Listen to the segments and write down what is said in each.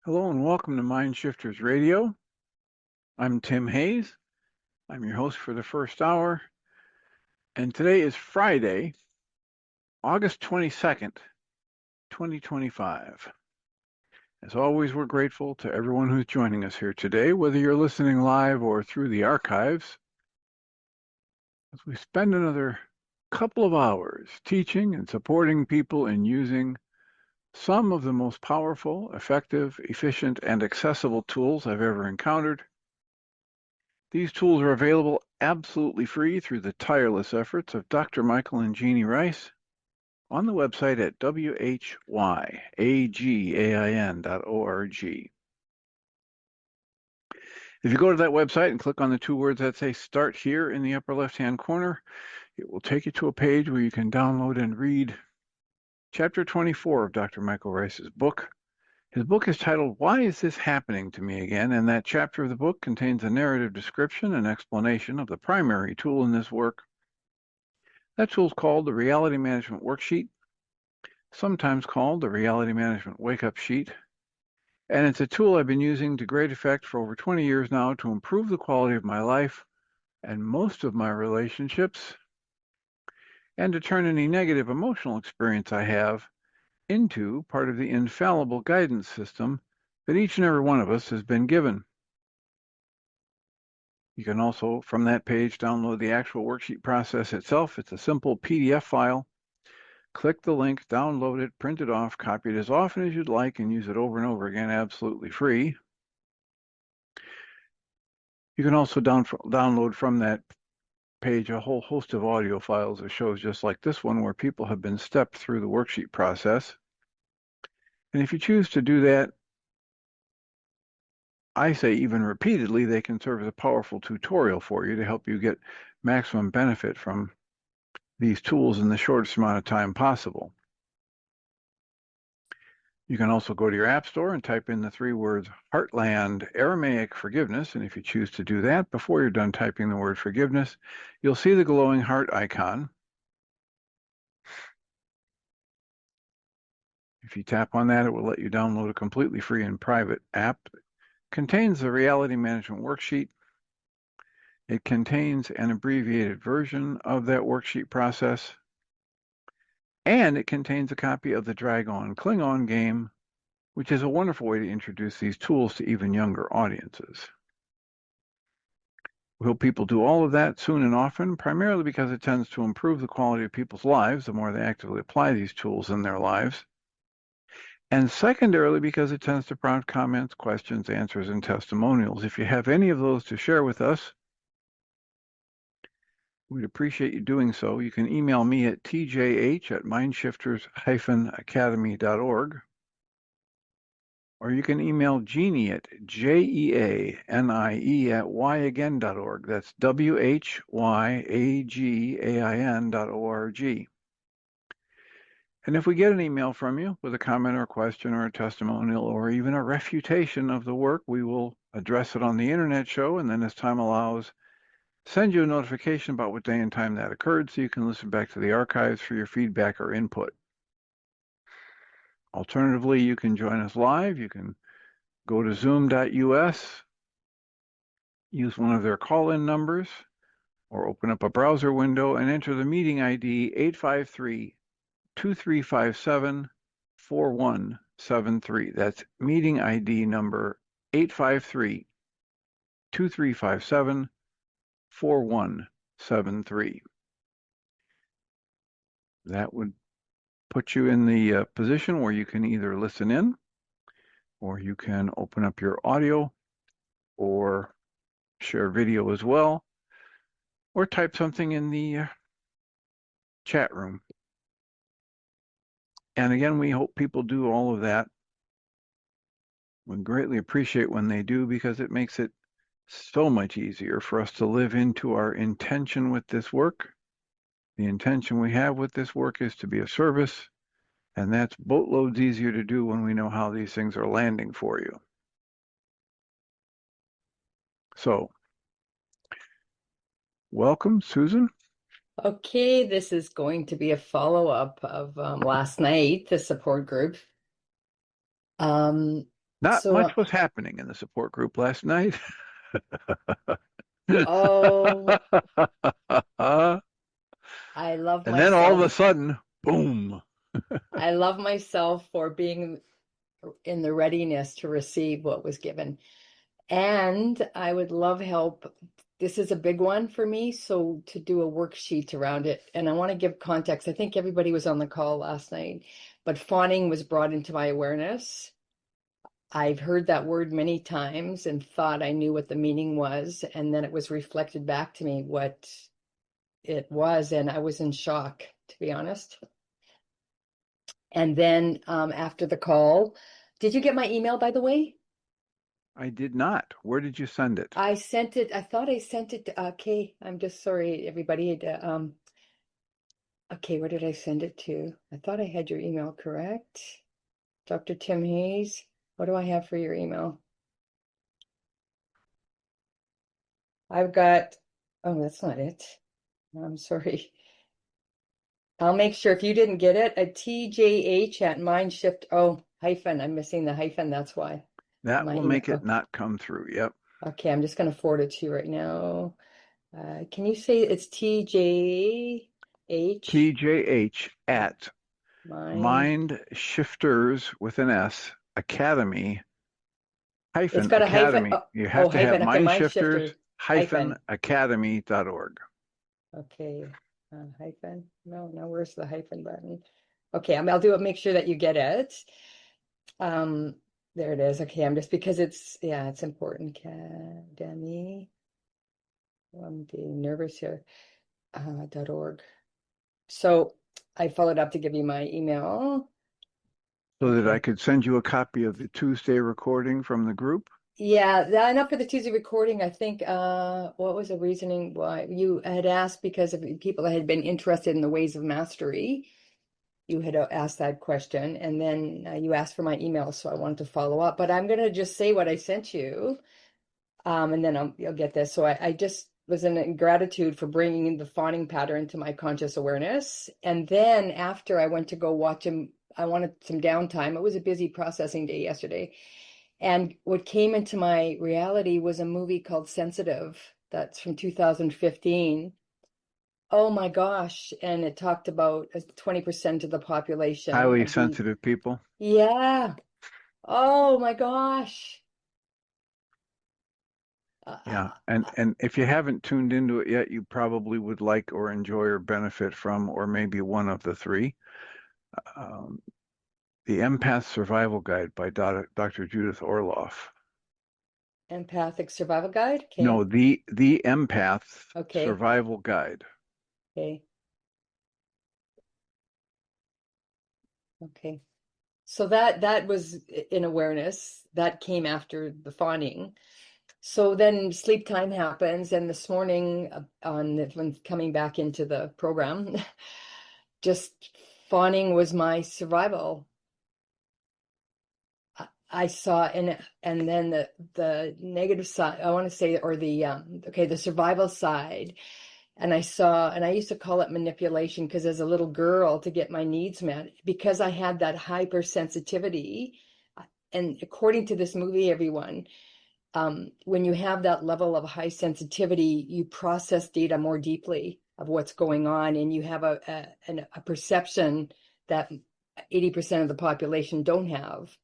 Hello and welcome to Mind Shifters Radio. I'm Tim Hayes. I'm your host for the first hour. And today is Friday, August 22nd, 2025. As always, we're grateful to everyone who's joining us here today, whether you're listening live or through the archives, as we spend another couple of hours teaching and supporting people in using some of the most powerful, effective, efficient, and accessible tools I've ever encountered. These tools are available absolutely free through the tireless efforts of Dr. Michael and Jeannie Rice on the website at whyagain.org. If you go to that website and click on the two words that say Start Here in the upper left-hand corner, it will take you to a page where you can download and read Chapter 24 of Dr. Michael Rice's book. His book is titled, Why Is This Happening to Me Again? And that chapter of the book contains a narrative description and explanation of the primary tool in this work. That tool is called the Reality Management Worksheet, sometimes called the Reality Management Wake-Up Sheet. And it's a tool I've been using to great effect for over 20 years now to improve the quality of my life and most of my relationships, and to turn any negative emotional experience I have into part of the infallible guidance system that each and every one of us has been given. You can also, from that page, download the actual worksheet process itself. It's a simple PDF file. Click the link, download it, print it off, copy it as often as you'd like, and use it over and over again, absolutely free. You can also download from that page a whole host of audio files of shows just like this one, where people have been stepped through the worksheet process. And if you choose to do that, I say even repeatedly, they can serve as a powerful tutorial for you to help you get maximum benefit from these tools in the shortest amount of time possible. You can also go to your app store and type in the three words Heartland Aramaic Forgiveness. And if you choose to do that, before you're done typing the word forgiveness, you'll see the glowing heart icon. If you tap on that, it will let you download a completely free and private app. It contains the Reality Management Worksheet. It contains an abbreviated version of that worksheet process. And it contains a copy of the Dragon Klingon game, which is a wonderful way to introduce these tools to even younger audiences. We hope people do all of that soon and often, primarily because it tends to improve the quality of people's lives the more they actively apply these tools in their lives. And secondarily, because it tends to prompt comments, questions, answers, and testimonials. If you have any of those to share with us, we'd appreciate you doing so. You can email me at tjh@mindshifters-academy.org. Or you can email Jeannie at jeanie@whyagain.org. That's whyagain.org. And if we get an email from you with a comment or a question or a testimonial or even a refutation of the work, we will address it on the internet show, and then as time allows, send you a notification about what day and time that occurred so you can listen back to the archives for your feedback or input. Alternatively, you can join us live. You can go to zoom.us, use one of their call-in numbers, or open up a browser window and enter the meeting ID 853-2357-4173. That's meeting ID number 853-2357-4173. That would put you in the position where you can either listen in, or you can open up your audio, or share video as well, or type something in the chat room. And again, we hope people do all of that. We greatly appreciate when they do, because it makes it so much easier for us to live into our intention with this work. The intention we have with this work is to be of service, and that's boatloads easier to do when we know how these things are landing for you. So, welcome, Susan. Okay, this is going to be a follow-up of last night, the support group. Not So, much was happening in the support group last night. oh, And I love then all of a myself. sudden, boom. I love myself for being in the readiness to receive what was given. And I would love help. This is a big one for me, so to do a worksheet around it. And I want to give context. I think everybody was on the call last night, but fawning was brought into my awareness. I've heard that word many times and thought I knew what the meaning was, and then it was reflected back to me what it was, and I was in shock, to be honest. And then after the call, did you get my email, by the way? I did not. Where did you send it? I sent it. I thought I sent it to, okay, I'm just sorry, everybody. Okay, where did I send it to? I thought I had your email correct. Dr. Tim Hayes, what do I have for your email? I've got, oh, that's not it. I'm sorry. I'll make sure if you didn't get it, a TJH at Mindshift. Oh, hyphen. I'm missing the hyphen. That's why That my will make it email. not come through. Yep. Okay, I'm just going to forward it to you right now. Can you say it's TJH TJH at Mind? Mind Shifters with an S Academy It's hyphen got a hyphen. Academy. Oh, You have oh, to have hyphen. Okay, Mind mind Shifters shifter hyphen hyphen. Academy.org. Okay, hyphen. No, no. Where's the hyphen button? Okay, I'll do it. Make sure that you get it. Um, there it is. Okay, I'm just because it's yeah, it's important. Academy. I'm being nervous here. .org. So I followed up to give you my email. So that I Okay. could send you a copy of the Tuesday recording from the group. Yeah, enough for the Tuesday recording. I think what was the reasoning why you had asked because of people that had been interested in the ways of mastery. You had asked that question, and then you asked for my email, so I wanted to follow up. But I'm going to just say what I sent you, and then you'll get this. So I just was in gratitude for bringing the fawning pattern to my conscious awareness. And then after I went to go watch him, I wanted some downtime. It was a busy processing day yesterday. And what came into my reality was a movie called Sensitive that's from 2015. Oh my gosh. And it talked about 20% of the population Highly of the, sensitive people. yeah. Oh my gosh. Uh, Yeah. uh, And if you haven't tuned into it yet, you probably would like or enjoy or benefit from, or maybe one of the three. Um, the Empath Survival Guide by Dr. Judith Orloff. Empathic Survival Guide. No, Okay. the Empath Okay. Survival Guide. Okay. Okay. So that was in awareness. That came after the fawning. So then sleep time happens, and this morning when coming back into the program, just fawning was my survival. I saw and then the negative side, I want to say, or the okay, the survival side. And I saw, and I used to call it manipulation because as a little girl to get my needs met, because I had that hypersensitivity. And according to this movie, everyone, when you have that level of high sensitivity, you process data more deeply of what's going on, and you have a perception that 80% of the population don't have.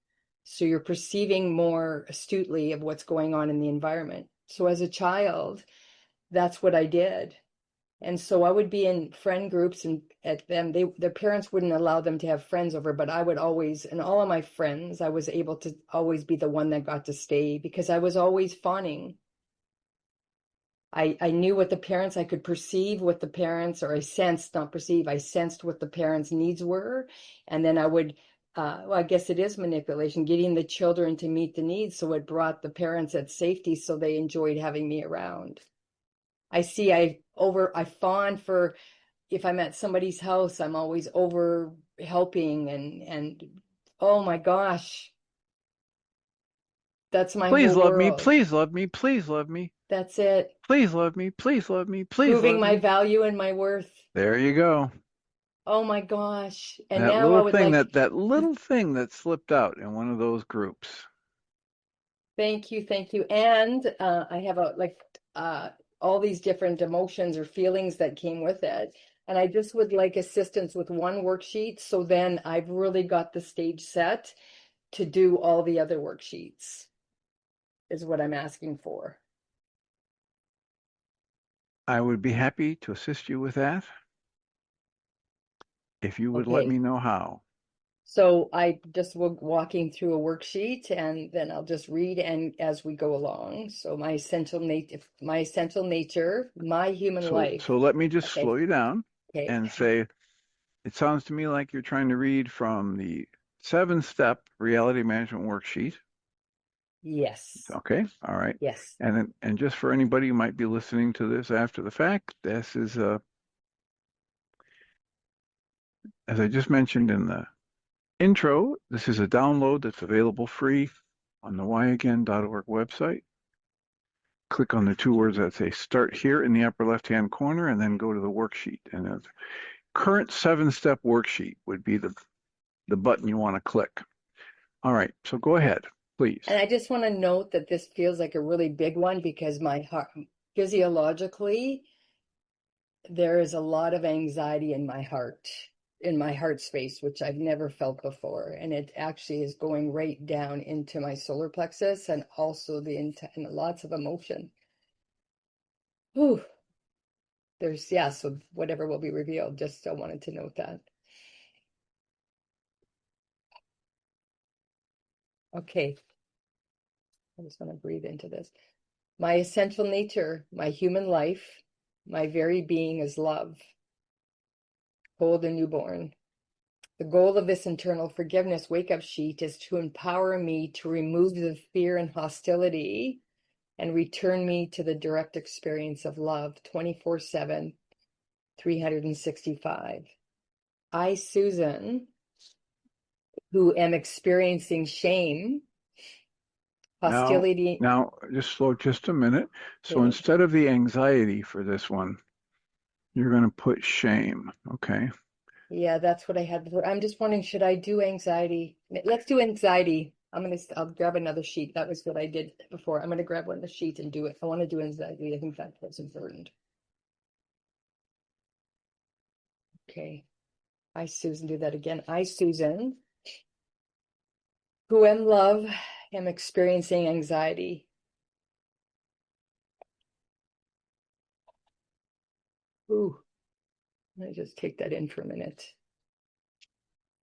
So you're perceiving more astutely of what's going on in the environment. So as a child, that's what I did. And so I would be in friend groups and at them, their parents wouldn't allow them to have friends over, but I would always, and all of my friends, I was able to always be the one that got to stay because I was always fawning. I knew what the parents, I could perceive what the parents, or I sensed, not perceive, I sensed what the parents' needs were. And then I would, well, I guess it is manipulation, getting the children to meet the needs. So it brought the parents at safety so they enjoyed having me around. I fawn for if I'm at somebody's house, I'm always over helping and oh my gosh, that's my Please whole love me. world. Please love me. Please love me. That's it. Please love me. Please love me. Please Proving love my me. value and my worth. There you go. Oh my gosh. And That now I little would thing, like that little thing that slipped out in one of those groups. Thank you, thank you. And I have all these different emotions or feelings that came with it. And I just would like assistance with one worksheet. So then I've really got the stage set to do all the other worksheets, is what I'm asking for. I would be happy to assist you with that if you would let me Okay. know how. So I just will walking through a worksheet and then I'll just read and as we go along. So my essential nature, my human life. So let me just Okay. slow you down Okay. and say, it sounds to me like you're trying to read from the 7-step reality management worksheet. Yes. Okay, all right. Yes. And just for anybody who might be listening to this after the fact, this is as I just mentioned in the intro, this is a download that's available free on the whyagain.org website. Click on the two words that say start here in the upper left-hand corner and then go to the worksheet. And the current 7-step worksheet would be the button you want to click. All right, so go ahead, please. And I just want to note that this feels like a really big one because my heart, physiologically, there is a lot of anxiety in my heart space, which I've never felt before. And it actually is going right down into my solar plexus and also and lots of emotion. Whew. So whatever will be revealed, just still wanted to note that. Okay. I just want to breathe into this. My essential nature, my human life, my very being is love. Hold the newborn. The goal of this internal forgiveness wake-up sheet is to empower me to remove the fear and hostility and return me to the direct experience of love 24/7, 365. I, Susan, who am experiencing shame, Now, hostility. now, just slow just a minute. So Okay. instead of the anxiety for this one, you're going to put shame. Okay. Yeah, that's what I had before. I'm just wondering, should I do anxiety? Let's do anxiety. I'll grab another sheet. That was what I did before. I'm gonna grab one of the sheets and do it. I want to do anxiety. I think that's important. Okay. I, Susan, do that again. I, Susan, who am love, am experiencing anxiety. Ooh, let me just take that in for a minute.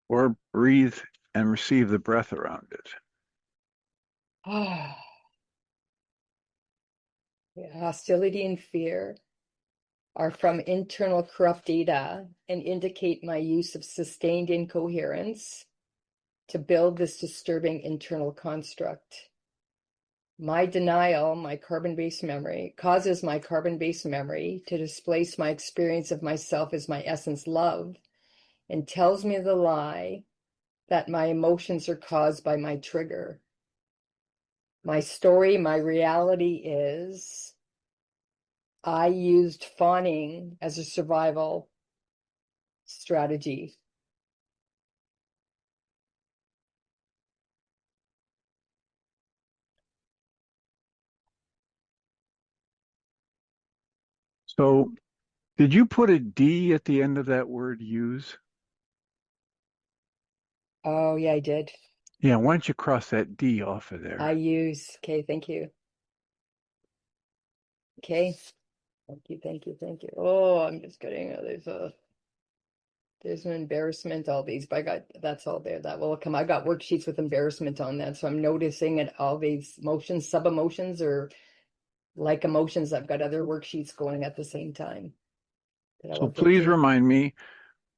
Or breathe and receive the breath around it. Ah, yeah, hostility and fear are from internal corrupt data and indicate my use of sustained incoherence to build this disturbing internal construct. My denial, my carbon-based memory, causes my carbon-based memory to displace my experience of myself as my essence love and tells me the lie that my emotions are caused by my trigger. My story, my reality is I used fawning as a survival strategy. So did you put a D at the end of that word use? Oh, yeah, I did. Yeah, why don't you cross that D off of there? Okay, thank you. Okay, thank you. Oh, I'm just getting, there's an embarrassment, all these, but that's all there. That will come. I got worksheets with embarrassment on that. So I'm noticing it, all these emotions, sub emotions, or like emotions. I've got other worksheets going at the same time that I So will get please to. remind me,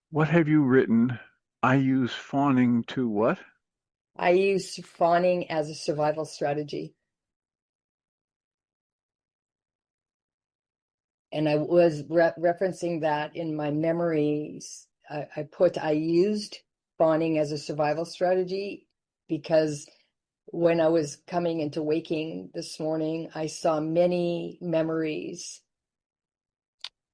what have you written? I use fawning to what? I use fawning as a survival strategy. And I was referencing that in my memories. I used fawning as a survival strategy because when I was coming into waking this morning, I saw many memories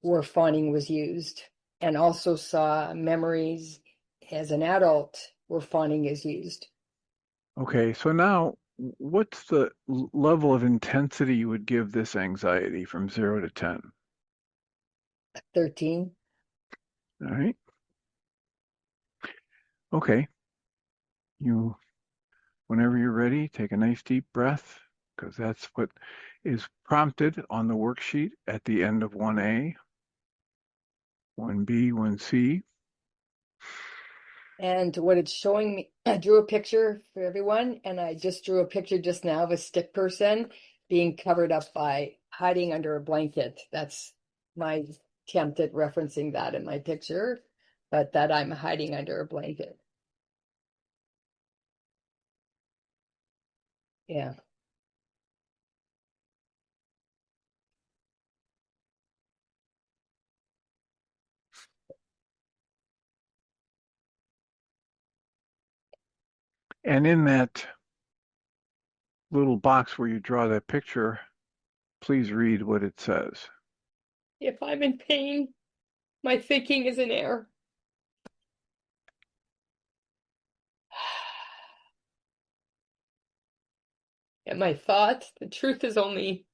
where fawning was used, and also saw memories as an adult where fawning is used. Okay, so now what's the level of intensity you would give this anxiety from 0 to 10? 13. All right. Okay. You, whenever you're ready, take a nice deep breath because that's what is prompted on the worksheet at the end of 1A, 1B, 1C. And what it's showing me, I drew a picture for everyone, and I just drew a picture just now of a stick person being covered up by hiding under a blanket. That's my attempt at referencing that in my picture, but that I'm hiding under a blanket. Yeah. And in that little box where you draw that picture, please read what it says. If I'm in pain, my thinking is in error. And my thoughts, the truth is only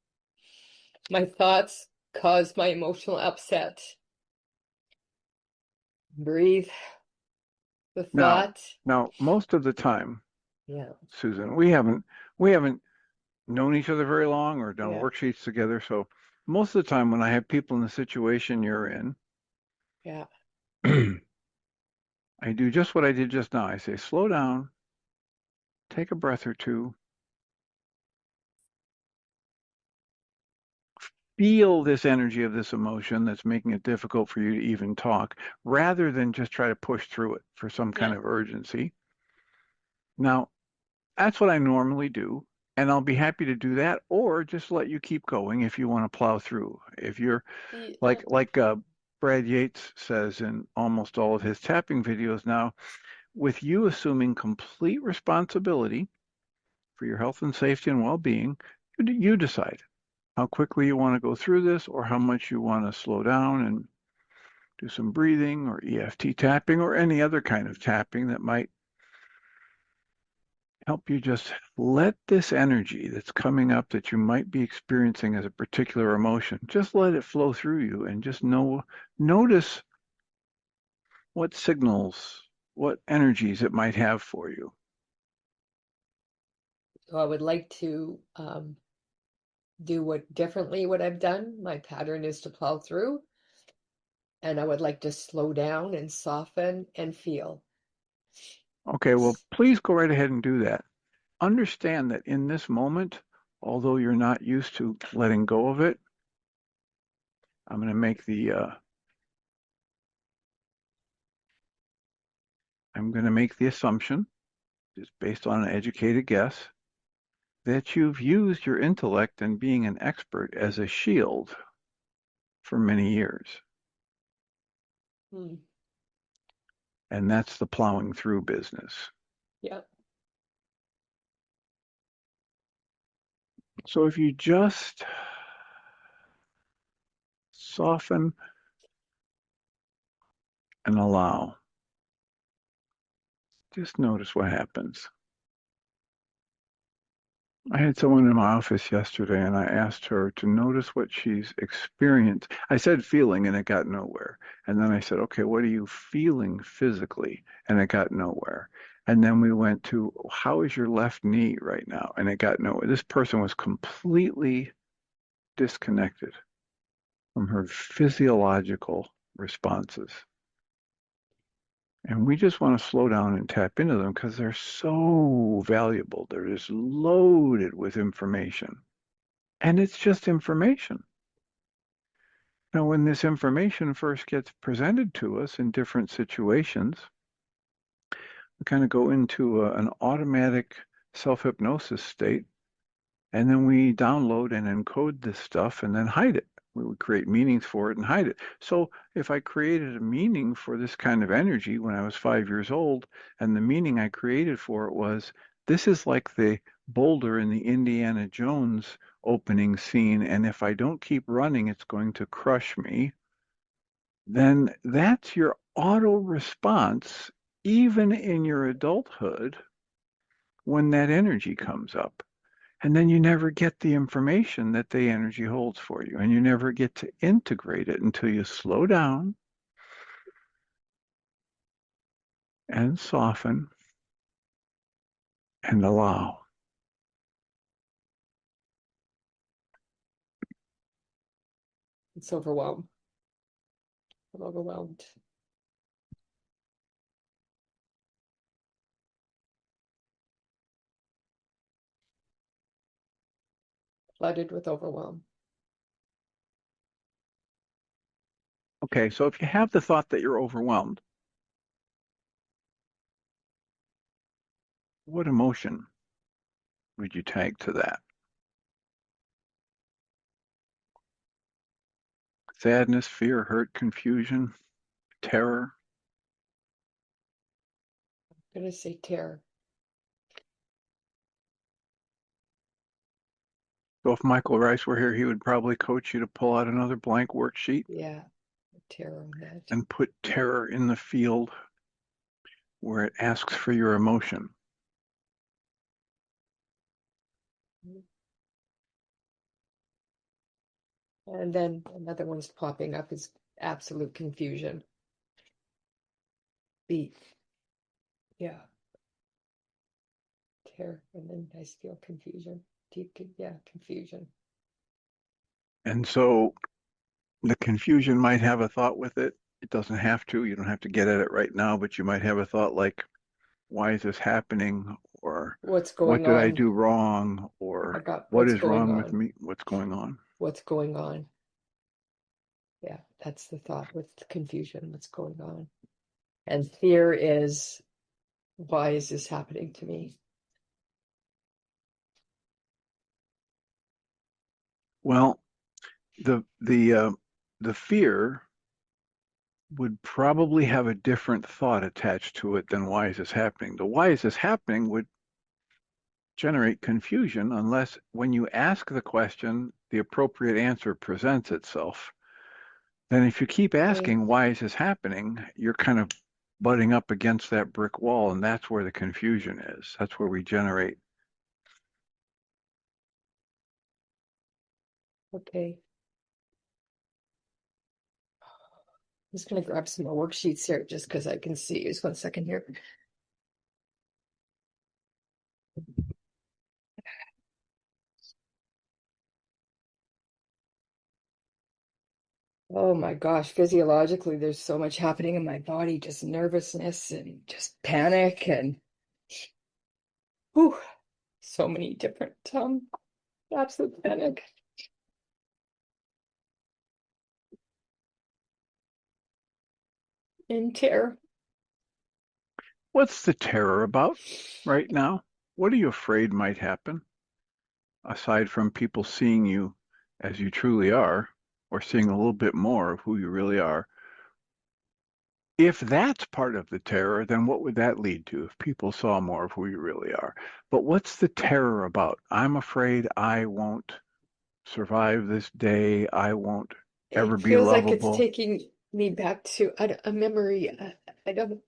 my thoughts cause my emotional upset. Breathe the Now, thought. now, most of the time, Yeah, Susan, we haven't known each other very long or done yeah, worksheets together. So most of the time when I have people in the situation you're in, yeah. I do just what I did just now. I say, slow down, take a breath or two, feel this energy of this emotion that's making it difficult for you to even talk, rather than just try to push through it for some kind Yeah. of urgency. Now, that's what I normally do, and I'll be happy to do that, or just let you keep going if you want to plow through. If you're Yeah. like Brad Yates says in almost all of his tapping videos now, with you assuming complete responsibility for your health and safety and well-being, you decide how quickly you want to go through this or how much you want to slow down and do some breathing or EFT tapping or any other kind of tapping that might help you just let this energy that's coming up that you might be experiencing as a particular emotion, just let it flow through you and just notice what signals, what energies it might have for you. So I would like to do what I've done. My pattern is to plow through, and I would like to slow down and soften and feel. Okay, well, please go right ahead and do that. Understand that in this moment, although you're not used to letting go of it, I'm going to make the assumption, just based on an educated guess, that you've used your intellect and being an expert as a shield for many years. Hmm. And that's the plowing through business. Yeah. So if you just soften and allow, just notice what happens. I had someone in my office yesterday and I asked her to notice what she's experienced. I said feeling and it got nowhere. And then I said, okay, what are you feeling physically? And it got nowhere. And then we went to, how is your left knee right now? And it got nowhere. This person was completely disconnected from her physiological responses. And we just want to slow down and tap into them because they're so valuable. They're just loaded with information. And it's just information. Now, when this information first gets presented to us in different situations, we kind of go into an automatic self-hypnosis state, and then we download and encode this stuff and then hide it. We would create meanings for it and hide it. So if I created a meaning for this kind of energy when I was 5 years old, and the meaning I created for it was, this is like the boulder in the Indiana Jones opening scene, and if I don't keep running, it's going to crush me, then that's your auto response, even in your adulthood, when that energy comes up. And then you never get the information that the energy holds for you, and you never get to integrate it until you slow down and soften and allow. It's overwhelmed. I'm overwhelmed. Flooded with overwhelm. Okay, so if you have the thought that you're overwhelmed, what emotion would you tag to that? Sadness, fear, hurt, confusion, terror? I'm gonna say terror. So if Michael Rice were here, he would probably coach you to pull out another blank worksheet Yeah, terror on that. and put terror in the field where it asks for your emotion. And then another one's popping up is absolute confusion. B. Yeah. Terror, and then I feel confusion. Yeah, confusion. And so the confusion might have a thought with it. It doesn't have to. You don't have to get at it right now, but you might have a thought like, why is this happening? Or What's what going did I on? do wrong? I Or got what what's is going wrong with on? me? What's going on? What's going on? Yeah, that's the thought with confusion. What's going on? And fear is, why is this happening to me? Well, the fear would probably have a different thought attached to it than why is this happening. The why is this happening would generate confusion unless when you ask the question, the appropriate answer presents itself. Then if you keep Okay, asking, why is this happening? You're kind of butting up against that brick wall, and that's where the confusion is. That's where we generate. okay. I'm just gonna grab some more worksheets here just because I can see. Just 1 second here. Oh my gosh, physiologically, there's so much happening in my body, just nervousness and just panic and whew, so many different absolute panic and terror. What's the terror about right now? What are you afraid might happen, aside from people seeing you as you truly are, or seeing a little bit more of who you really are? If that's part of the terror, then what would that lead to if people saw more of who you really are? But what's the terror about? I'm afraid I won't survive this day. I won't ever It be feels like it's lovable. taking me back to a memory. I don't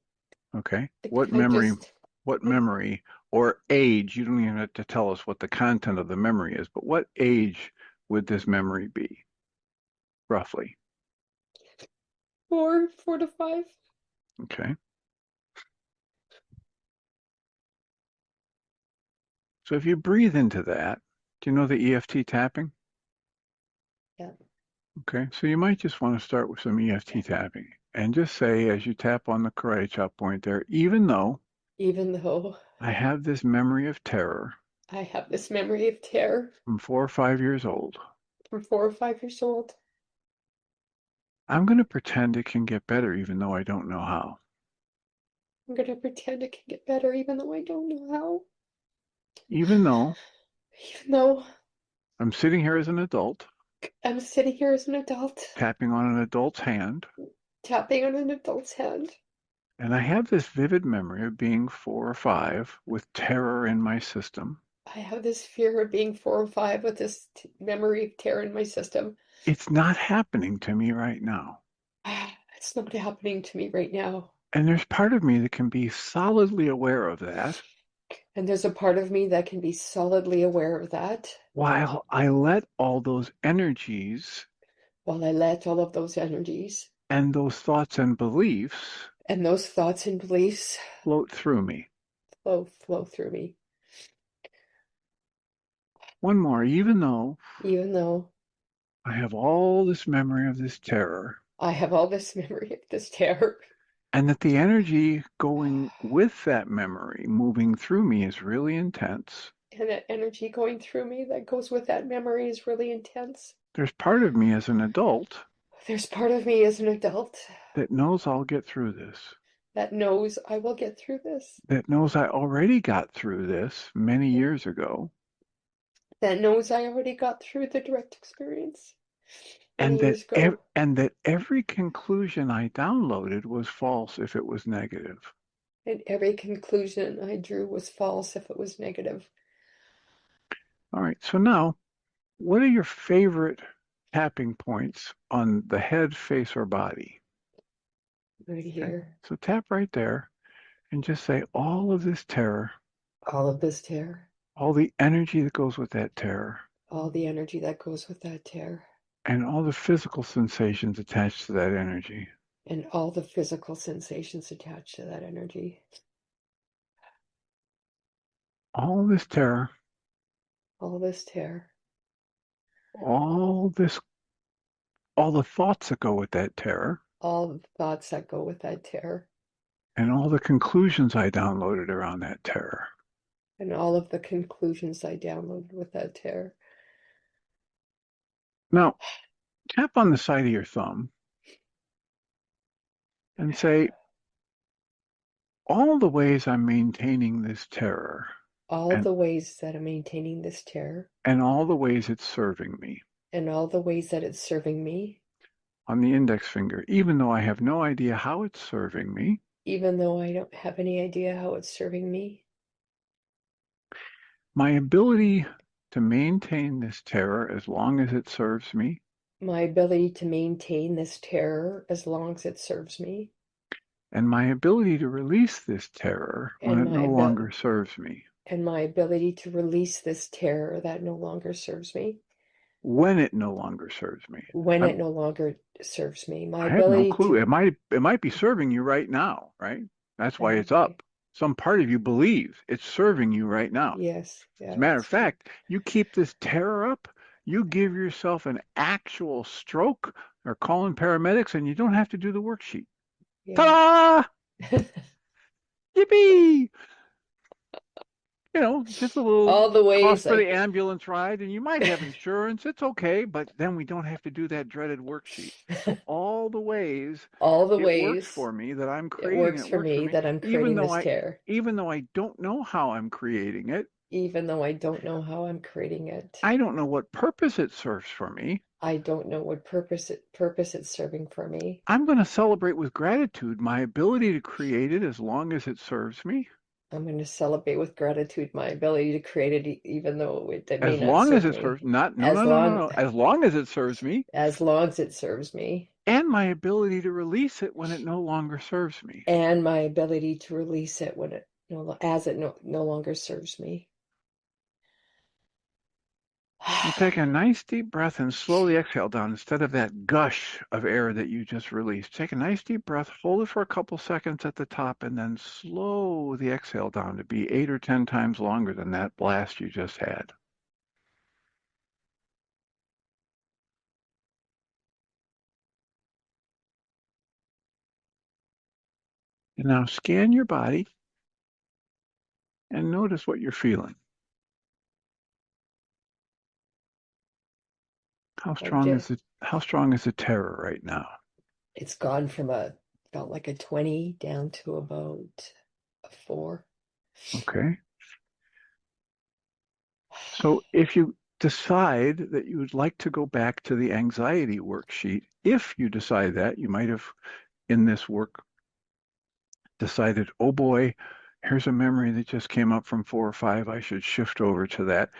Okay. think I just, What I, memory or age, you don't even have to tell us what the content of the memory is, but what age would this memory be, roughly? 4 to 5. Okay. So if you breathe into that, do you know the EFT tapping? Yeah, Okay. So you might just want to start with some EFT tapping and just say, as you tap on the karate chop point there, even though even though I have this memory of terror I have this memory of terror from 4 or 5 years old, from 4 or 5 years old, I'm going to pretend it can get better even though I don't know how. I'm gonna pretend it can get better even though I don't know how. Even though Even though I'm sitting here as an adult, I'm sitting here as an adult, tapping on an adult's hand, tapping on an adult's hand. and I have this vivid memory of being 4 or 5 with terror in my system. I have this fear of being 4 or 5 with this memory of terror in my system. It's not happening to me right now. It's not happening to me right now. And there's part of me that can be solidly aware of that And there's a part of me that can be solidly aware of that while I let all those energies while I let all of those energies and those thoughts and beliefs and those thoughts and beliefs float through me. flow through me. One more, even though Even though I have all this memory of this terror, I have all this memory of this terror, and that the energy going with that memory, moving through me, is really intense. and that energy going through me that goes with that memory is really intense. There's part of me as an adult There's part of me as an adult that knows I'll get through this, that knows I will get through this, that knows I already got through this many years ago, that knows I already got through the direct experience and many years ago. and that every conclusion I downloaded was false if it was negative. And every conclusion I drew was false if it was negative. All right, so now, what are your favorite tapping points on the head, face, or body? Right Okay, here. so tap right there and just say all of this terror, All of this terror, all the energy that goes with that terror, all the energy that goes with that terror, and all the physical sensations attached to that energy. and all the physical sensations attached to that energy. All this terror, All this terror, all this, all the thoughts that go with that terror, all the thoughts that go with that terror, and all the conclusions I downloaded around that terror. and all of the conclusions I downloaded with that terror. Now, tap on the side of your thumb and say, all the ways I'm maintaining this terror All and, the ways that I'm maintaining this terror, and all the ways it's serving me and all the ways that it's serving me, on the index finger, even though I have no idea how it's serving me. even though I don't have any idea how it's serving me. My ability to maintain this terror as long as it serves me, My ability to maintain this terror as long as it serves me, and my ability to release this terror when and it my no ability longer serves me. and my ability to release this terror that no longer serves me When it no longer serves me. when I'm, it no longer serves me. My I have no ability clue. to, It might be serving you right now, right? That's why it's okay, up. Some part of you believes it's serving you right now. yes, As yeah, a matter of that's true. fact, you keep this terror up, you give yourself an actual stroke or call in paramedics, and you don't have to do the worksheet. Yeah. Ta-da! Yippee! Just a little All the cost ways for I, the ambulance ride, and you might have insurance. It's okay, but then we don't have to do that dreaded worksheet. So all the ways all the it works ways for me that I'm it creating, works it for works for me me, that I'm even creating though this I terror, even though I don't know how I'm creating it. even though I don't know how I'm creating it. I don't know what purpose it serves for me. I don't know what purpose it's serving for me. I'm going to celebrate with gratitude my ability to create it as long as it serves me. I'm going to celebrate with gratitude my ability to create it, even though it may As not long as serve it serves, me, not, no, as no, no, no, long no. As long as it serves me, as long as it serves me, and my ability to release it when it no longer serves me. and my ability to release it when it no longer serves me. Now take a nice deep breath and slowly exhale down instead of that gush of air that you just released. Take a nice deep breath, hold it for a couple seconds at the top, and then slow the exhale down to be 8 or 10 times longer than that blast you just had. And now scan your body and notice what you're feeling. Like just, How strong is the terror right now? it's gone from felt like a 20 down to about a 4. Okay. So if you decide that you would like to go back to the anxiety worksheet, if you decide that, you might have in this work decided, oh boy, here's a memory that just came up from 4 or 5. I should shift over to that.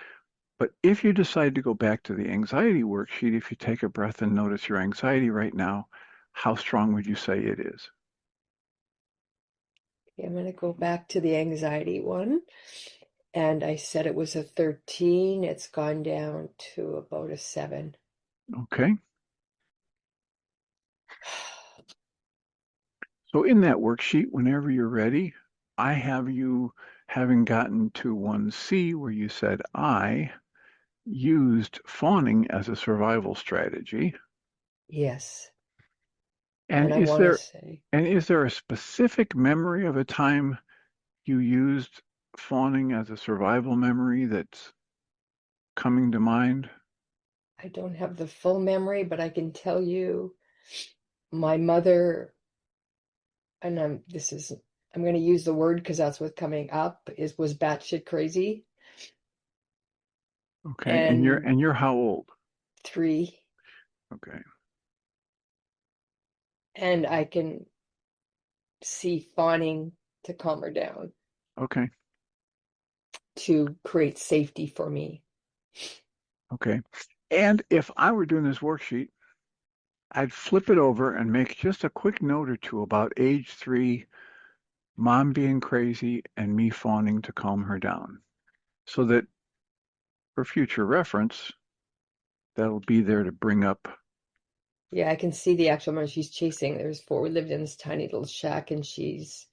But if you decide to go back to the anxiety worksheet, if you take a breath and notice your anxiety right now, how strong would you say it is? Okay, I'm going to go back to the anxiety one. And I said it was a 13. It's gone down to about a 7. Okay. So in that worksheet, whenever you're ready, I have you having gotten to 1C where you said I used fawning as a survival strategy. Yes. And And I is want to there say, and is there a specific memory of a time you used fawning as a survival memory that's coming to mind? I don't have the full memory, but I can tell you my mother, and I'm going to use the word because that's what's coming up, was batshit crazy. Okay. And you're And and you're how old? 3, Okay. and I can see fawning to calm her down, Okay. to create safety for me. Okay. And if I were doing this worksheet, I'd flip it over and make just a quick note or two about age 3, mom being crazy and me fawning to calm her down. So that for future reference, that'll be there to bring up. Yeah, I can see the actual moment she's chasing. We lived in this tiny little shack, and she's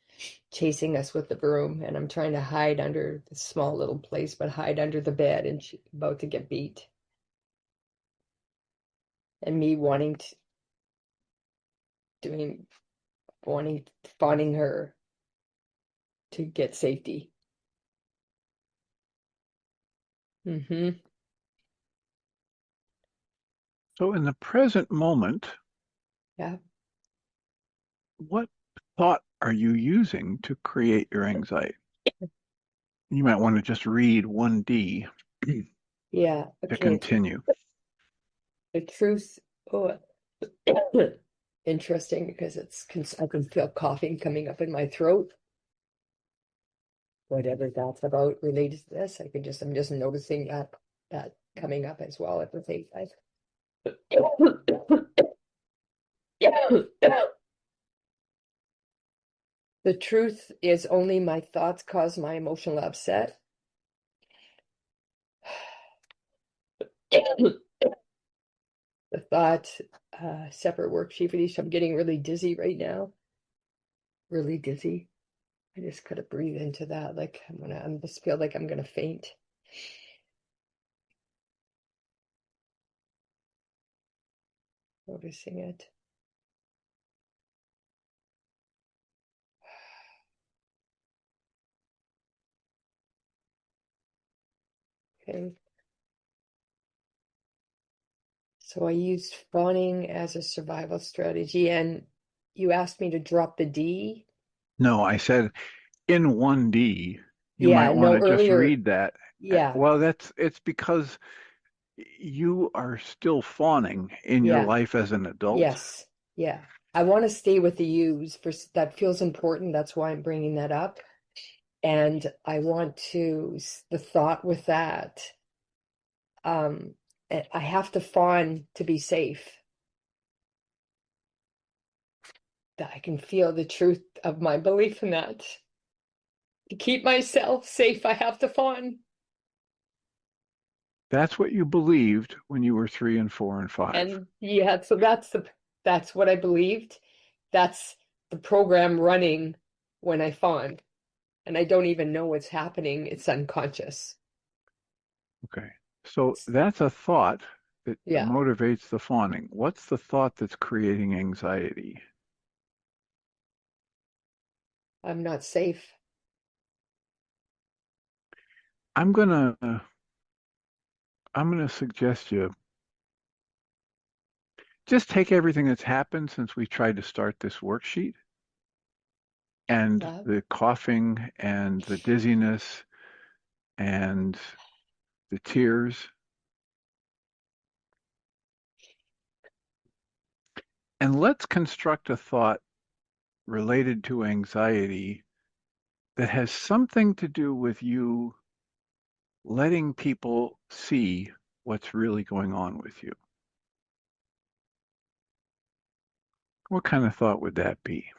chasing us with the broom, and I'm trying to hide under the small little place, but hide under the bed, and she's about to get beat. And me doing, wanting, fawning her to get safety. Mm-hmm. So in the present moment, Yeah. what thought are you using to create your anxiety? You might want to just read 1D Yeah. to Okay. continue. The truth. Oh, interesting because I can feel coughing coming up in my throat. Whatever that's about related to this, I'm just noticing that coming up as well at the same time. The truth is only my thoughts cause my emotional upset. The thought, separate worksheet for each. I'm getting really dizzy right now. Really dizzy. I just gotta breathe into that. Like I just feel like I'm gonna faint. Noticing it. Okay. So I used fawning as a survival strategy, and you asked me to drop the D. No, I said in 1D, you might Yeah, want no, to just earlier. read that. Yeah, Well, it's because you are still fawning in your yeah, life as an adult. yes, yeah. I want to stay with the use that feels important. That's why I'm bringing that up. And I want the thought with that, um, I have to fawn to be safe. That I can feel the truth of my belief in that. To keep myself safe, I have to fawn. That's what you believed when you were 3 and 4 and 5. And yeah, so that's what I believed. That's the program running when I fawn. And I don't even know what's happening. It's unconscious. Okay. So that's a thought that Yeah, motivates the fawning. What's the thought that's creating anxiety? I'm not safe. I'm gonna I'm gonna suggest you just take everything that's happened since we tried to start this worksheet and Yeah. the coughing and the dizziness and the tears, and let's construct a thought related to anxiety that has something to do with you letting people see what's really going on with you. What kind of thought would that be?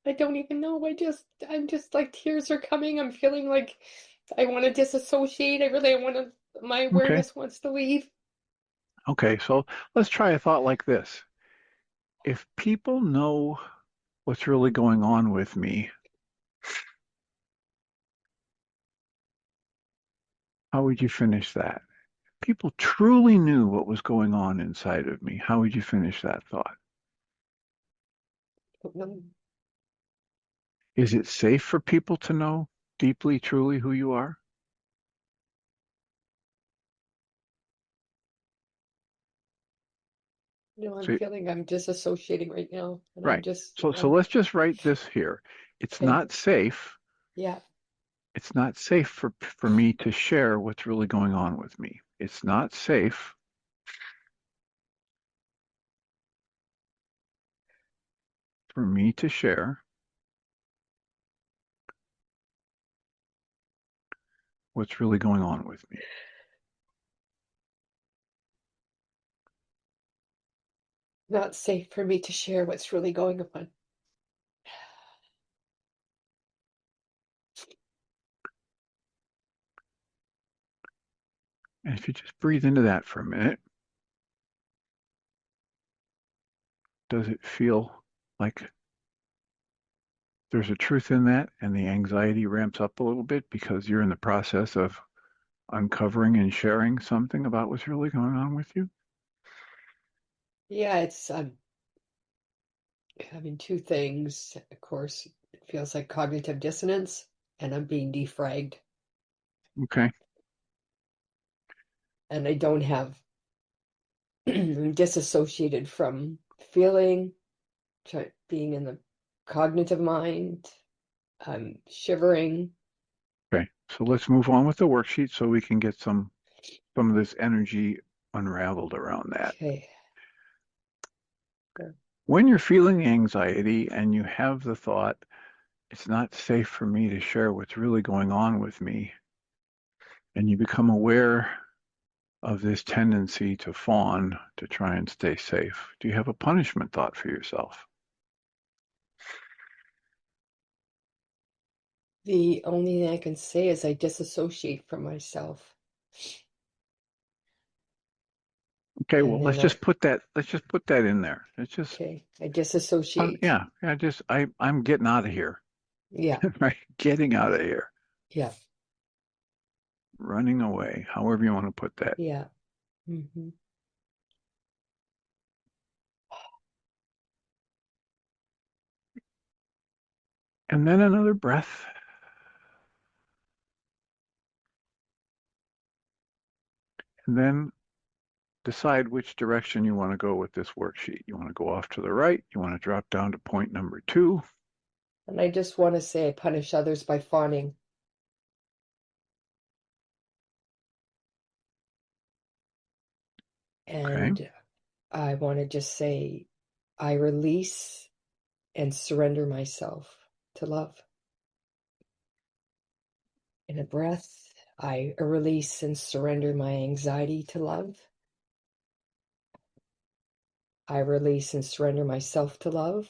I don't even know. I'm just like tears are coming. I'm feeling like I want to disassociate. My Okay. awareness wants to leave. Okay. So let's try a thought like this. If people know what's really going on with me, how would you finish that? People truly knew what was going on inside of me. How would you finish that thought? Is it safe for people to know deeply, truly who you are? I'm So, feeling I'm disassociating right now, and right. So I'm let's just write this here. It's okay. not safe. Yeah, It's not safe for me to share what's really going on with me. It's not safe for me to share what's really going on with me. not safe for me to share what's really going on. And if you just breathe into that for a minute, does it feel like there's a truth in that and the anxiety ramps up a little bit because you're in the process of uncovering and sharing something about what's really going on with you? Yeah, it's having two things. Of course, it feels like cognitive dissonance, and I'm being defragged, Okay. and I don't have I'm disassociated from feeling, being in the cognitive mind. I'm shivering. Okay. So let's move on with the worksheet so we can get some of this energy unraveled around that. Okay. Yeah. When you're feeling anxiety and you have the thought, it's not safe for me to share what's really going on with me, and you become aware of this tendency to fawn to try and stay safe, do you have a punishment thought for yourself? The only thing I can say is I disassociate from myself. Okay, well, And then let's just put that in there. Let's just I disassociate. yeah, I'm getting out of here. Yeah, Right? Getting out of here. yeah, Running away, however you want to put that. yeah. Hmm. And then another breath. And then decide which direction you want to go with this worksheet. You want to go off to the right. You want to drop down to point number 2. And I just want to say I punish others by fawning. Okay. And I want to just say I release and surrender myself to love. In a breath, I release and surrender my anxiety to love. I release and surrender myself to love.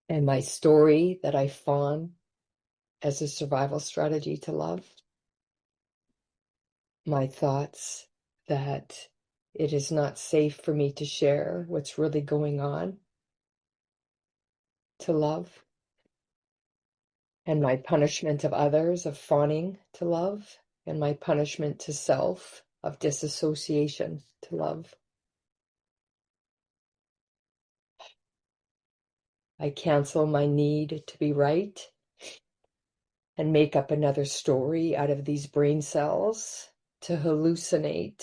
And my story that I fawn as a survival strategy to love. My thoughts that it is not safe for me to share what's really going on to love. And my punishment of others of fawning to love. And my punishment to self of disassociation to love. I cancel my need to be right and make up another story out of these brain cells to hallucinate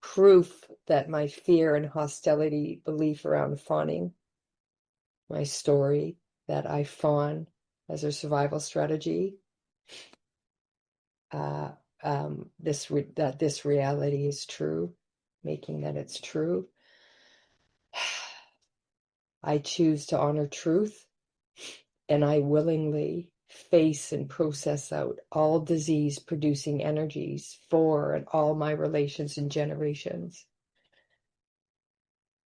proof that my fear and hostility belief around fawning, my story that I fawn as a survival strategy, uh, that this reality is true, making that it's true. I choose to honor truth, and I willingly face and process out all disease producing energies for and all my relations and generations.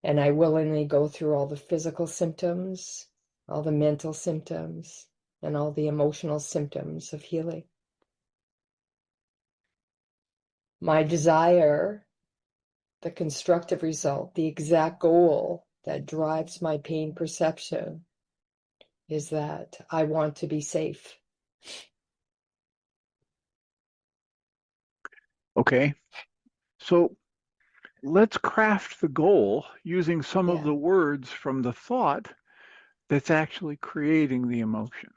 And I willingly go through all the physical symptoms, all the mental symptoms, and all the emotional symptoms of healing. My desire, the constructive result, the exact goal that drives my pain perception is that I want to be safe. Okay. So let's craft the goal using some of Yeah. the words from the thought that's actually creating the emotion.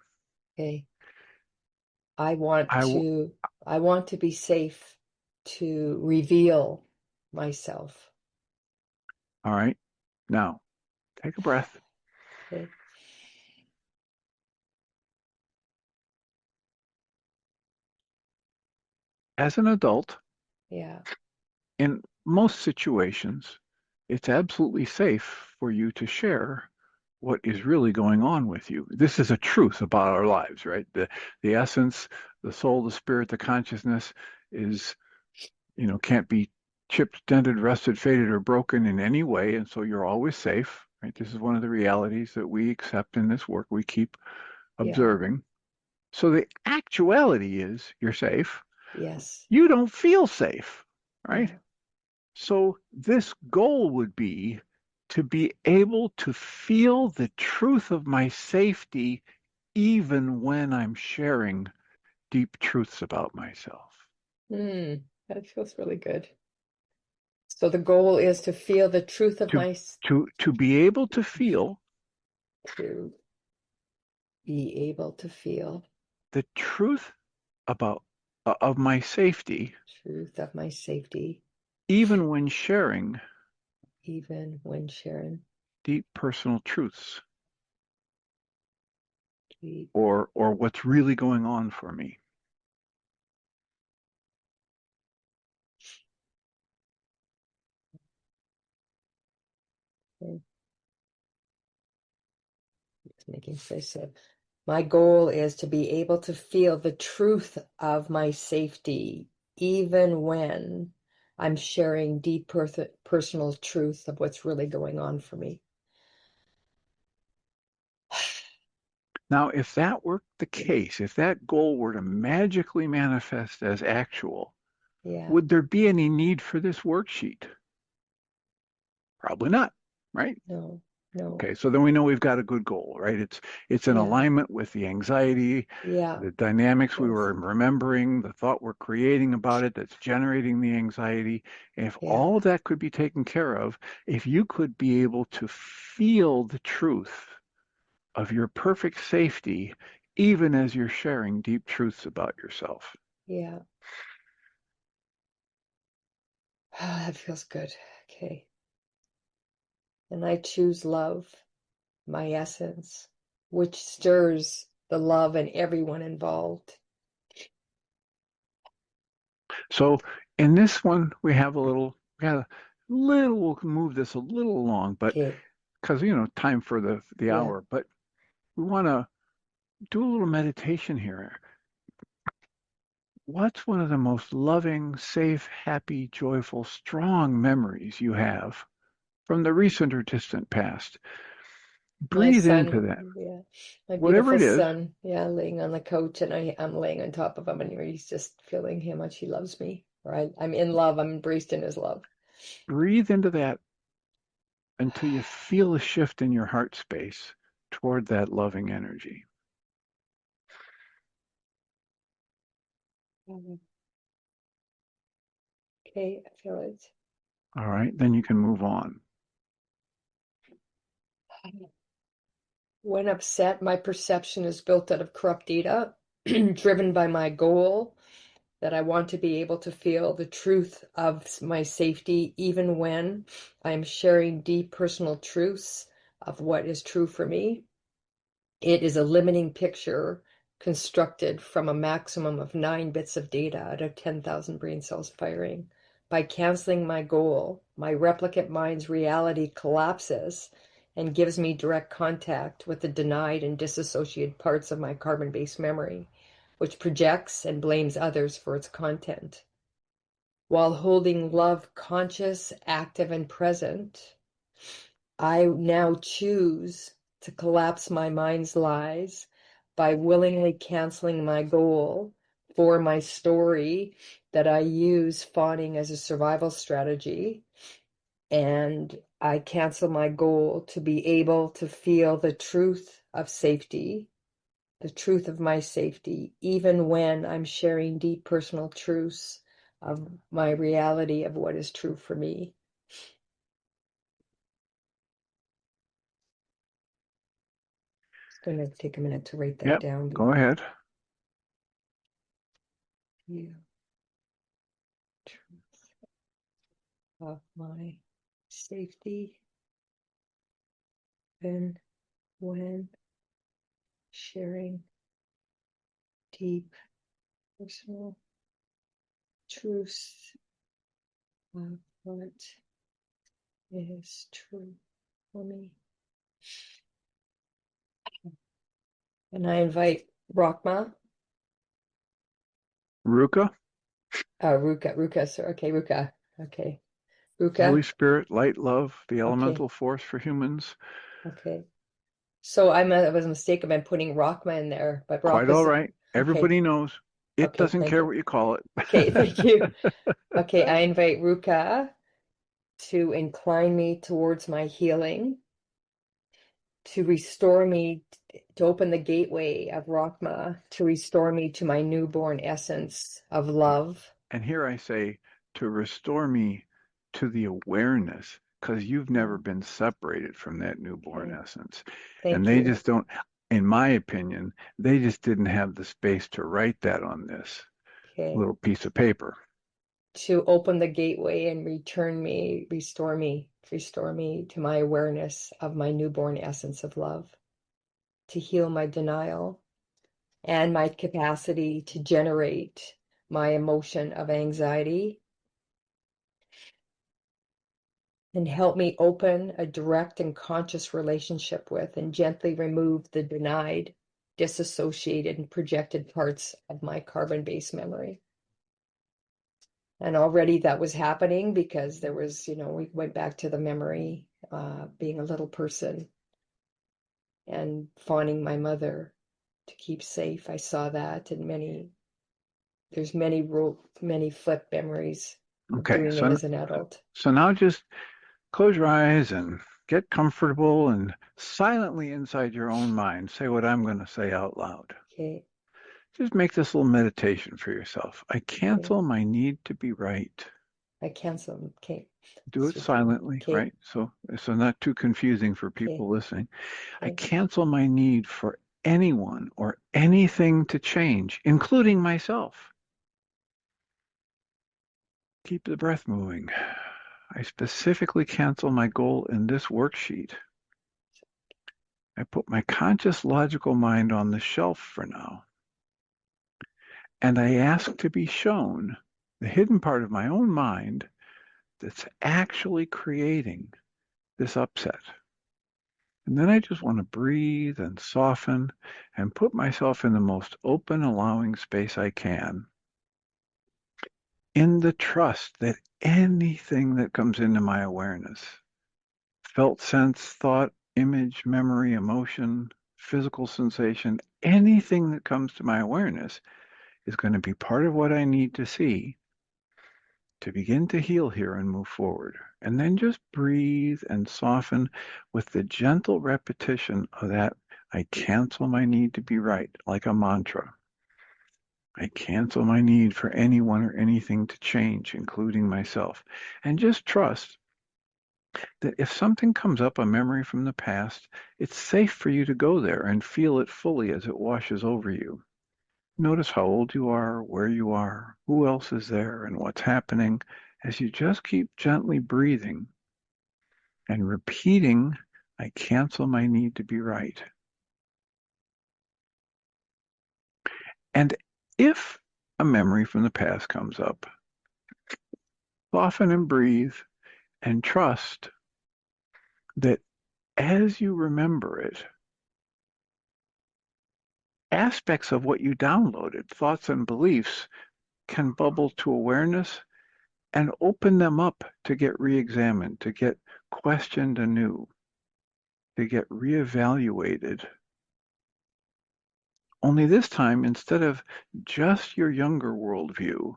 Okay. I want I, w- to I want to be safe to reveal myself. all right. Now take a breath. Okay. As an adult, Yeah. in most situations, it's absolutely safe for you to share what is really going on with you. This is a truth about our lives, right? The essence, the soul, the spirit, the consciousness is, can't be chipped, dented, rusted, faded, or broken in any way, and so you're always safe, right? This is one of the realities that we accept in this work we keep Yeah. observing. So the actuality is you're safe. Yes. You don't feel safe, right? Yeah. So this goal would be to be able to feel the truth of my safety even when I'm sharing deep truths about myself. That feels really good. So the goal is to feel the truth of To to be able to feel to be able to feel the truth about of my safety truth of my safety, even when sharing even when sharing deep personal truths deep. or what's really going on for me. Okay. It's making space. So my goal is to be able to feel the truth of my safety, even when I'm sharing deep personal truth of what's really going on for me. Now, if that were the case, if that goal were to magically manifest as actual, Yeah. would there be any need for this worksheet? Probably not, right? No, no. Okay, so then we know we've got a good goal, right? It's in Yeah. alignment with the anxiety, Yeah. the dynamics we Yes. were remembering, the thought we're creating about it that's generating the anxiety. And if Yeah. all that could be taken care of, if you could be able to feel the truth of your perfect safety, even as you're sharing deep truths about yourself. Yeah. That feels good. Okay. And I choose love, my essence, which stirs the love in everyone involved. So in this one, we'll move this a little along, but Okay. because, time for the Yeah. hour, but we want to do a little meditation here. What's one of the most loving, safe, happy, joyful, strong memories you have from the recent or distant past? My Breathe into son, that, yeah, my whatever beautiful it is. son, yeah, laying on the couch, and I'm laying on top of him, and he's just feeling how much he loves me. Or I'm in love. I'm embraced in his love. Breathe into that until you feel a shift in your heart space toward that loving energy. Mhm. Okay, I feel it. All right, then you can move on. When upset, my perception is built out of corrupt data, driven by my goal that I want to be able to feel the truth of my safety, even when I'm sharing deep personal truths of what is true for me. It is a limiting picture constructed from a maximum of 9 bits of data out of 10,000 brain cells firing. By canceling my goal, my replicate mind's reality collapses and gives me direct contact with the denied and disassociated parts of my carbon-based memory, which projects and blames others for its content. While holding love conscious, active, and present, I now choose to collapse my mind's lies by willingly canceling my goal for my story that I use fawning as a survival strategy. And I cancel my goal to be able to feel the truth of safety, the truth of my safety, even when I'm sharing deep personal truths of my reality of what is true for me. It's going to take a minute to write that Yep, down. go ahead. You, truth of my safety, and when sharing deep personal truths of what is true for me. And I invite Rockma, Ruka, Ruka, so okay, Ruka, okay, Holy Ruka, Spirit, light, love, the okay, elemental force for humans. okay. So I was mistaken by putting Rockma in there, but Quite all Rockma's right. okay, Everybody knows. It okay, doesn't thank care you. what you call Okay, thank it. you. Okay, I invite Ruka to incline me towards my healing, to restore me, to open the gateway of Rockma, to restore me to my newborn essence of love. And here I say to restore me to the awareness, because you've never Mm, been separated from that newborn okay, essence. And thank they you. just don't, in my opinion, they just didn't have the space to write that on this Okay, little piece of paper. to open the gateway and restore me to my awareness of my newborn essence of love, to heal my denial and my capacity to generate my emotion of anxiety, and help me open a direct and conscious relationship with and gently remove the denied, disassociated, and projected parts of my carbon-based memory. And already that was happening because there was, we went back to the memory, being a little person and fawning my mother to keep safe. I saw that in there's many flip memories of Okay, doing it as an adult. so now just close your eyes and get comfortable and silently inside your own mind say what I'm going to say out loud. Okay, Just make this little meditation for yourself. I okay. cancel my need to be right. I cancel. Okay. Do it Let's repeat. silently, Okay, right? So not too confusing for okay, people listening. I okay, cancel my need for anyone or anything to change, including myself. Keep the breath moving. I specifically cancel my goal in this worksheet. I put my conscious logical mind on the shelf for now, and I ask to be shown the hidden part of my own mind that's actually creating this upset. And then I just want to breathe and soften and put myself in the most open, allowing space I can, in the trust that anything that comes into my awareness, felt sense, thought, image, memory, emotion, physical sensation, anything that comes to my awareness is going to be part of what I need to see to begin to heal here and move forward. And then just breathe and soften with the gentle repetition of that. I cancel my need to be right, like a mantra. I cancel my need for anyone or anything to change, including myself. And just trust that if something comes up, a memory from the past, it's safe for you to go there and feel it fully as it washes over you. Notice how old you are, where you are, who else is there, and what's happening as you just keep gently breathing and repeating, I cancel my need to be right. And if a memory from the past comes up, soften and breathe and trust that as you remember it, aspects of what you downloaded, thoughts and beliefs, can bubble to awareness and open them up to get re-examined, to get questioned anew. They get reevaluated. Only this time, instead of just your younger worldview,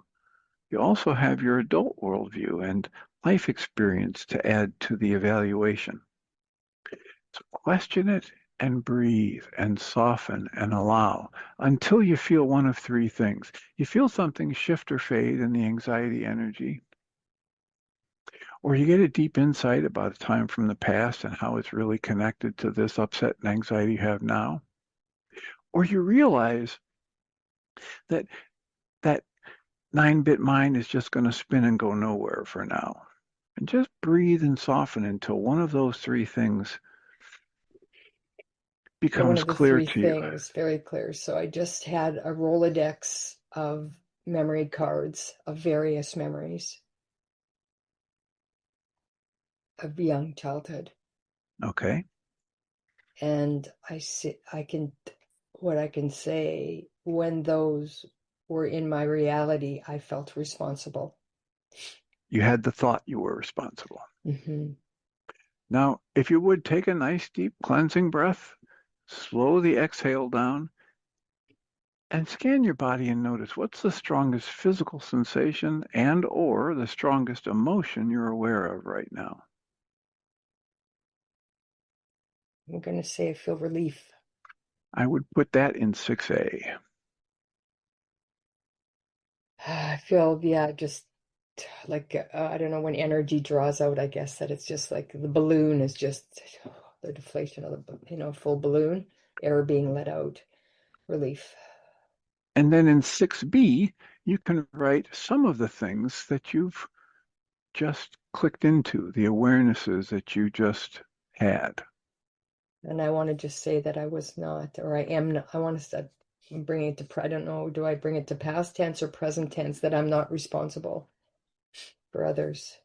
you also have your adult worldview and life experience to add to the evaluation. So question it and breathe and soften and allow until you feel one of three things. You feel something shift or fade in the anxiety energy, or you get a deep insight about a time from the past and how it's really connected to this upset and anxiety you have now, or you realize that that 9-bit mind is just going to spin and go nowhere for now. And just breathe and soften until one of those three things Yeah, one becomes of the clear three to you. things, very clear. So I just had a Rolodex of memory cards of various memories of young childhood. Okay. And what I can say, when those were in my reality, I felt responsible. You had the thought you were responsible. Hmm. Now, if you would take a nice deep cleansing breath, slow the exhale down, and scan your body and notice what's the strongest physical sensation and or the strongest emotion you're aware of right now. I'm going to say I feel relief. I would put that in 6A. I feel, yeah, just like, I don't know, when energy draws out, I guess that it's just like the balloon is just the deflation of the, full balloon, air being let out, relief. And then in 6B, you can write some of the things that you've just clicked into, the awarenesses that you just had. And I want to just say that I was not, or I am not, I want to start bring it to, I don't know, do I bring it to past tense or present tense, that I'm not responsible for others?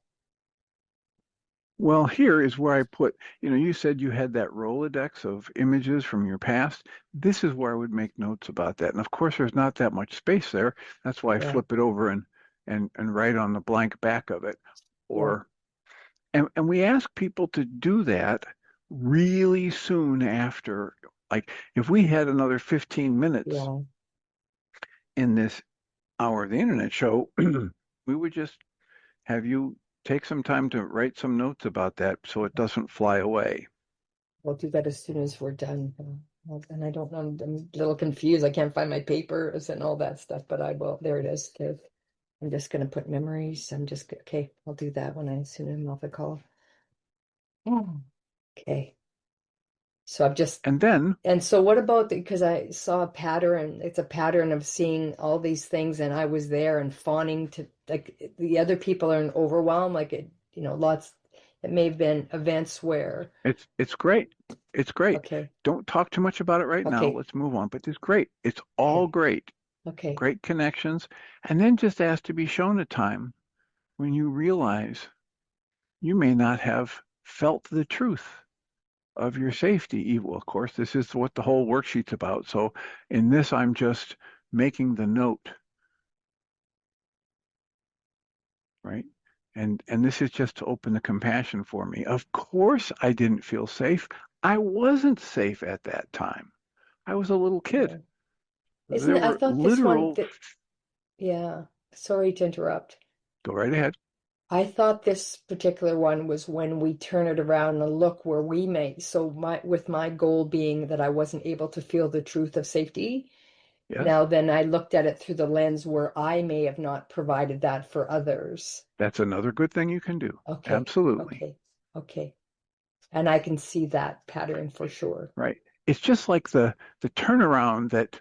Well, here is where I put, you said you had that Rolodex of images from your past. This is where I would make notes about that. And of course, there's not that much space there. That's why I Yeah, flip it over and write on the blank back of it. yeah, Or and we ask people to do that really soon after. Like if we had another 15 minutes yeah. in this hour of the internet show, we would just have you take some time to write some notes about that so it doesn't fly away. We'll do that as soon as we're done. And I don't know, I'm a little confused. I can't find my papers and all that stuff, but I will. There it is. I'm just going to put memories. Okay, I'll do that when as soon as I'm off the call. Oh, okay. So I've just, And then and so what about because I saw a pattern, it's a pattern of seeing all these things and I was there and fawning to like the other people are in overwhelm, like lots, it may have been events where, it's great. It's great. okay, Don't talk too much about it right now. okay, Let's move on. But it's great. It's all okay, great. okay. Great connections. And then just ask to be shown a time when you realize you may not have felt the truth of your safety evil. Of course, this is what the whole worksheet's about. So in this, I'm just making the note, right? And this is just to open the compassion for me. Of course, I didn't feel safe. I wasn't safe at that time. I was a little kid. Yeah. Isn't There it, I were thought this one literal, that, yeah, sorry to interrupt. go right ahead. I thought this particular one was when we turn it around and look where we may. So with my goal being that I wasn't able to feel the truth of safety. Yes, Now then I looked at it through the lens where I may have not provided that for others. that's another good thing you can do. Okay, Absolutely. okay, okay. And I can see that pattern for sure. Right. It's just like the turnaround that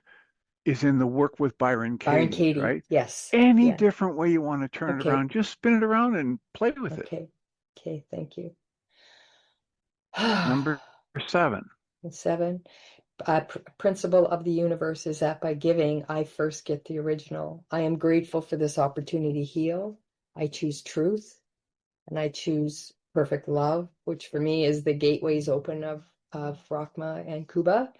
is in the work with Byron Byron Katie, Katie, right? yes. Any Yeah. different way you want to turn it Okay. around, just spin it around and play with it. Okay. Okay, thank you. Number 7. Seven. Principle of the universe is that by giving, I first get the original. I am grateful for this opportunity to heal. I choose truth and I choose perfect love, which for me is the gateways open of Rahma and Kuba.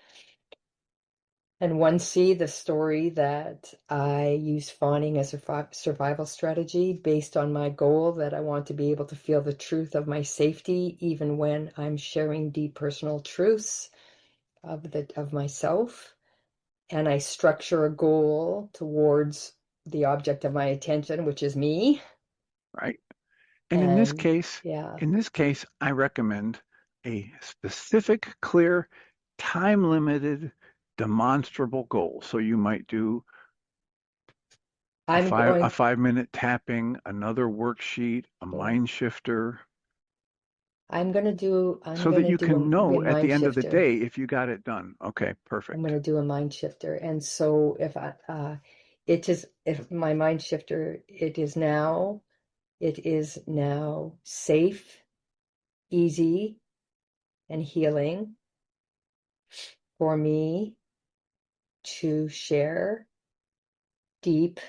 And 1C, the story that I use fawning as a survival strategy based on my goal that I want to be able to feel the truth of my safety, even when I'm sharing deep personal truths of myself. And I structure a goal towards the object of my attention, which is me. right? And And yeah, in this case, I recommend a specific, clear, time-limited, demonstrable goal. So you might do I'm a going, 5 minute tapping, another worksheet, a yeah, mind shifter, I'm so that gonna you do can a know at the mind end of the shifter. day if you got it done. Okay, I'm perfect. going to do a mind shifter. And so if my mind shifter, it is now safe, easy, and healing for me to share deep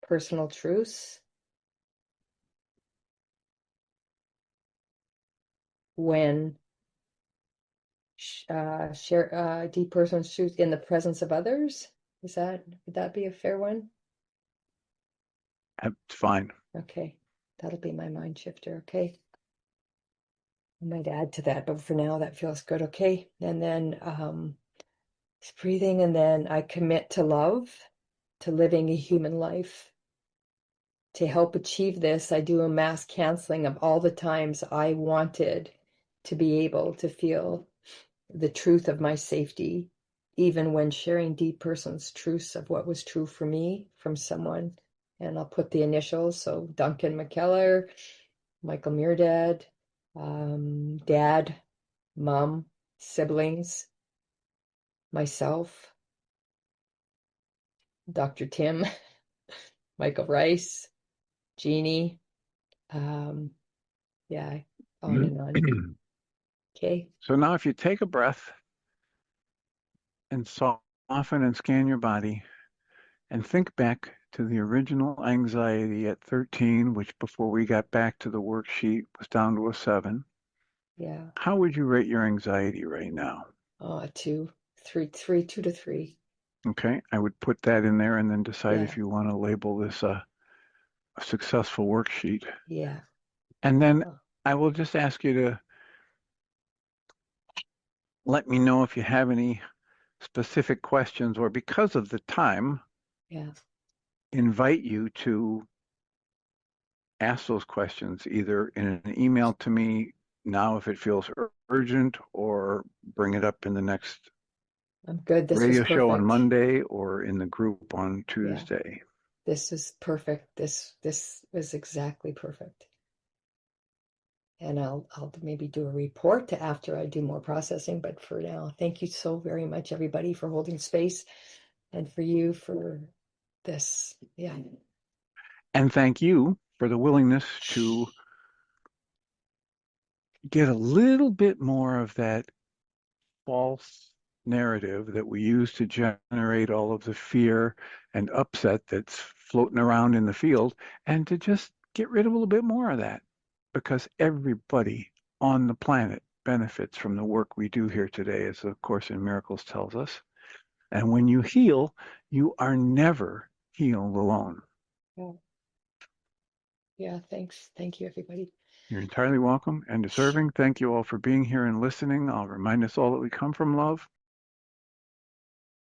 personal truths when share deep personal truths in the presence of others. Would that be a fair one? That's fine. Okay. That'll be my mind shifter. Okay. I might add to that, but for now that feels good. Okay. And then just breathing, and then I commit to love, to living a human life. To help achieve this, I do a mass canceling of all the times I wanted to be able to feel the truth of my safety, even when sharing deep person's truths of what was true for me from someone. And I'll put the initials, so Duncan McKellar, Michael Meardad, dad, mom, siblings, myself, Dr. Tim, Michael Rice, Jeannie, um, yeah, on and on. Okay. So now if you take a breath and soften and scan your body and think back to the original anxiety at 13, which before we got back to the worksheet was down to a 7. Yeah. How would you rate your anxiety right now? Two, two to three. Okay, I would put that in there and then decide if Yeah. you want to label this a successful worksheet. Yeah. And then Oh, I will just ask you to let me know if you have any specific questions, or because of the time, yeah. invite you to ask those questions either in an email to me now if it feels urgent, or bring it up in the next I'm good. This was radio show on perfect. Monday or in the group on Yeah. Tuesday. This was perfect. This was exactly perfect. And I'll maybe do a report after I do more processing, but for now, thank you so very much, everybody, for holding space, and for you for this. Yeah. And thank you for the willingness to get a little bit more of that false narrative that we use to generate all of the fear and upset that's floating around in the field, and to just get rid of a little bit more of that, because everybody on the planet benefits from the work we do here today, as the Course in Miracles tells us. And when you heal, you are never healed alone. Yeah. Yeah. Thanks. Thank you, everybody. You're entirely welcome and deserving. Thank you all for being here and listening. I'll remind us all that we come from love,